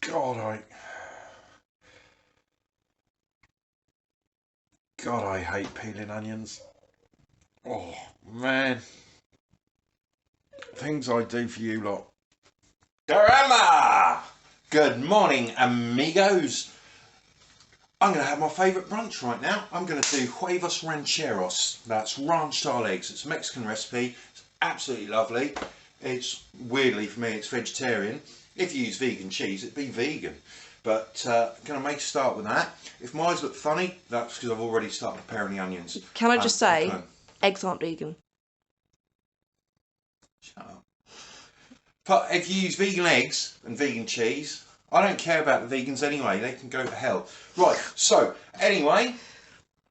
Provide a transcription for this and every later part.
God, I hate peeling onions. Oh man, things I do for you lot. Caramba! Good morning, amigos. I'm going to have my favourite brunch right now. I'm going to do Huevos Rancheros. That's ranch style eggs. It's a Mexican recipe. It's absolutely lovely. It's weirdly for me, it's vegetarian. If you use vegan cheese, it'd be vegan. But going to make a start with that. If my eyes look funny, that's because I've already started preparing the onions. Can I just say, eggs aren't vegan. Shut up. But if you use vegan eggs and vegan cheese, I don't care about the vegans anyway. They can go to hell. Right, so anyway,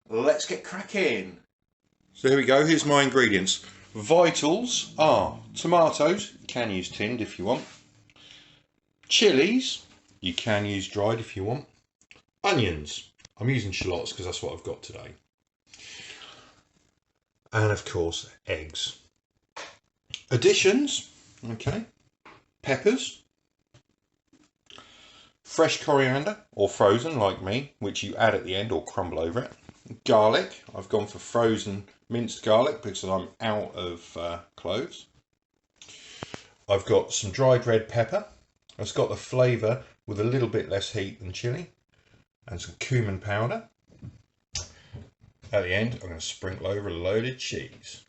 let's get cracking. So here we go. Here's my ingredients. Vitals are tomatoes. You can use tinned if you want. Chilies. You can use dried if you want. Onions. I'm using shallots because that's what I've got today. And of course, eggs. Additions. Okay. Peppers. Fresh coriander, or frozen like me, which you add at the end or crumble over it. Garlic. I've gone for frozen minced garlic because I'm out of cloves. I've got some dried red pepper. It's got the flavour with a little bit less heat than chilli. And some cumin powder. At the end, I'm going to sprinkle over a loaded cheese.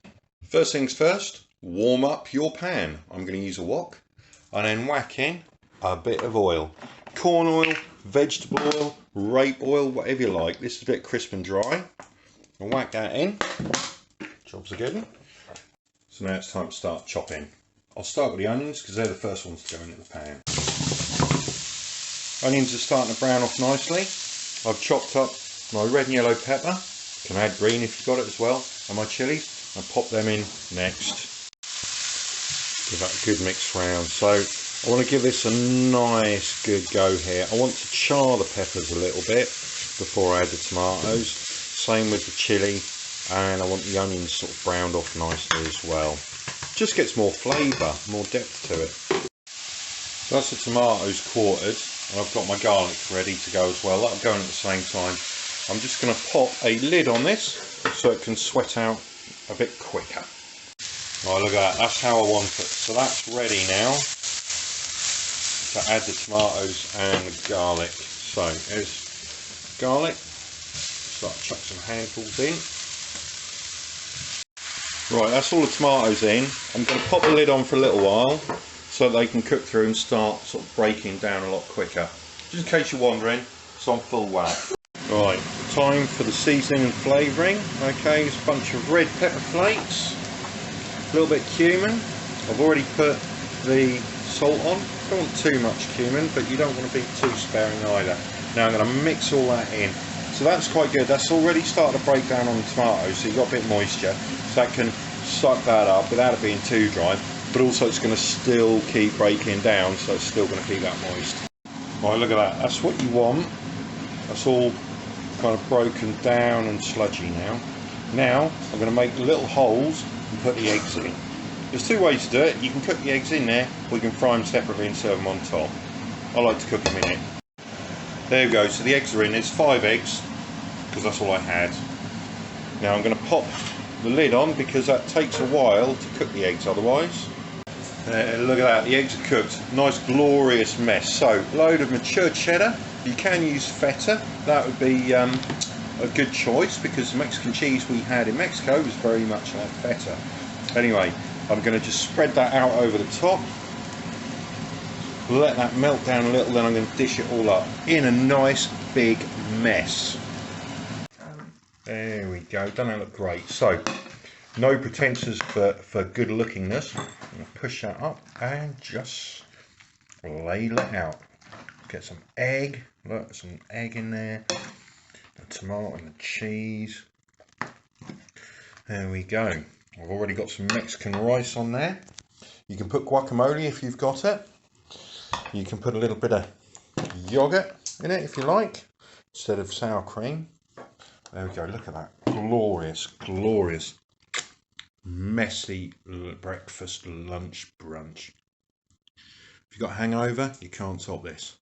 First things first, warm up your pan. I'm going to use a wok and then whack in a bit of oil. Corn oil, vegetable oil, rape oil, whatever you like. This is a bit crisp and dry. I'll whack that in. Jobs are good. So now it's time to start chopping. I'll start with the onions because they're the first ones to go into the pan. Onions are starting to brown off nicely. I've chopped up my red and yellow pepper. You can add green if you've got it as well. And my chilies. I'll pop them in next. Give that a good mix round. So I want to give this a nice good go here. I want to char the peppers a little bit before I add the tomatoes. Same with the chilli, and I want the onions sort of browned off nicely as well. Just gets more flavour, more depth to it. So that's the tomatoes quartered, and I've got my garlic ready to go as well. That'll go in at the same time. I'm just going to pop a lid on this so it can sweat out a bit quicker. Right, look at that. That's how I want it. So that's ready now to add the tomatoes and the garlic. So here's garlic. Start to chuck some handfuls in. Right, that's all the tomatoes in. I'm going to pop the lid on for a little while so they can cook through and start sort of breaking down a lot quicker. Just in case you're wondering, it's on full whack. Right, time for the seasoning and flavouring. Okay, it's a bunch of red pepper flakes, a little bit of cumin. I've already put the salt on. Don't want too much cumin, but you don't want to be too sparing either. Now I'm going to mix all that in. So that's quite good. That's already started to break down on the tomatoes, so you've got a bit of moisture. So that can suck that up without it being too dry. But also it's going to still keep breaking down, so it's still going to keep that moist. Right, look at that. That's what you want. That's all kind of broken down and sludgy now. Now I'm going to make little holes and put the eggs in. There's two ways to do it. You can cook the eggs in there, or you can fry them separately and serve them on top. I like to cook them in it. There we go, so the eggs are in. There's 5 eggs, because that's all I had. Now I'm going to pop the lid on, because that takes a while to cook the eggs otherwise. Look at that, the eggs are cooked. Nice glorious mess. So, load of mature cheddar. You can use feta. That would be a good choice, because the Mexican cheese we had in Mexico was very much like feta. Anyway, I'm going to just spread that out over the top. Let that melt down a little, then I'm going to dish it all up in a nice big mess. There we go, doesn't that look great? So, no pretenses for good lookingness. I'm going to push that up and just ladle it out. Get some egg, look, some egg in there, the tomato and the cheese. There we go. I've already got some Mexican rice on there. You can put guacamole if you've got it. You can put a little bit of yogurt in it if you like, instead of sour cream. There we go, look at that. Glorious, glorious, messy breakfast, lunch, brunch. If you've got a hangover, you can't top this.